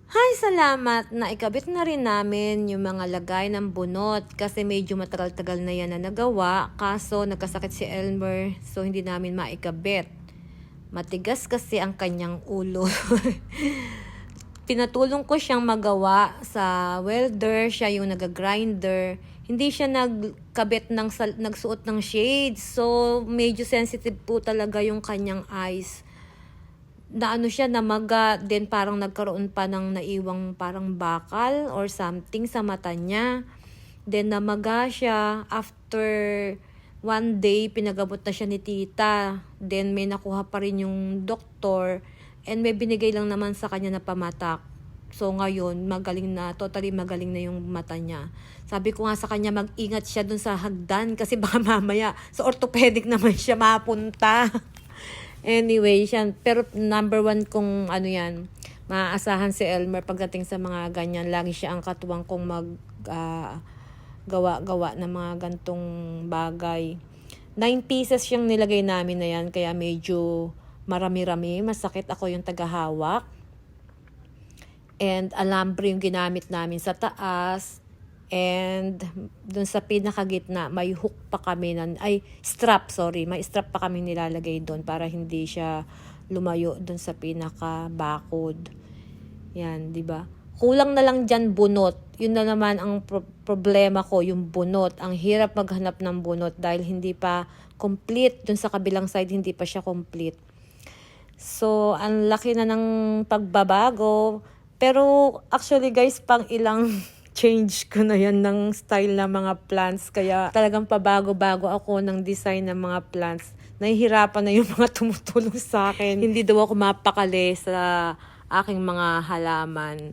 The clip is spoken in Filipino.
Hay, salamat na ikabit na rin namin yung mga lagay ng bunot kasi medyo matagal-tagal na yan na nagawa. Kaso nagkasakit si Elmer so hindi namin maikabit. Matigas kasi ang kanyang ulo. Pinatulong ko siyang magawa sa welder, siya yung nag-grinder. Hindi siya nagsuot ng shades. So medyo sensitive po talaga yung kanyang eyes. Na ano siya, namaga, then parang nagkaroon pa ng naiwang parang bakal or something sa mata niya. Then namaga siya. After one day, pinagamot na siya ni tita. Then may nakuha pa rin yung doktor. And may binigay lang naman sa kanya na pamatak. So ngayon, magaling na, totally magaling na yung mata niya. Sabi ko nga sa kanya, mag-ingat siya dun sa hagdan kasi baka mamaya sa orthopedic naman siya mapunta. Anyway, siya, pero number one kung ano yan, maaasahan si Elmer pagdating sa mga ganyan. Lagi siya ang katuwang kong gawa-gawa ng mga gantong bagay. 9 pieces yung nilagay namin na yan, kaya medyo marami-rami. Masakit, ako yung tagahawak. And alambre yung ginamit namin sa taas. And dun sa pinakagitna, may hook pa kami, may strap pa kami nilalagay doon para hindi siya lumayo dun sa pinaka-bakod. Yan, di ba? Kulang na lang dyan bunot. Yun na naman ang problema ko, yung bunot. Ang hirap maghanap ng bunot dahil hindi pa complete. Dun sa kabilang side, hindi pa siya complete. So, ang laki na ng pagbabago. Pero actually guys, pang ilang change ko na yan ng style ng mga plants. Kaya talagang pabago-bago ako ng design ng mga plants. Nahihirapan na yung mga tumutulong sa akin. Hindi daw ako mapakali sa aking mga halaman.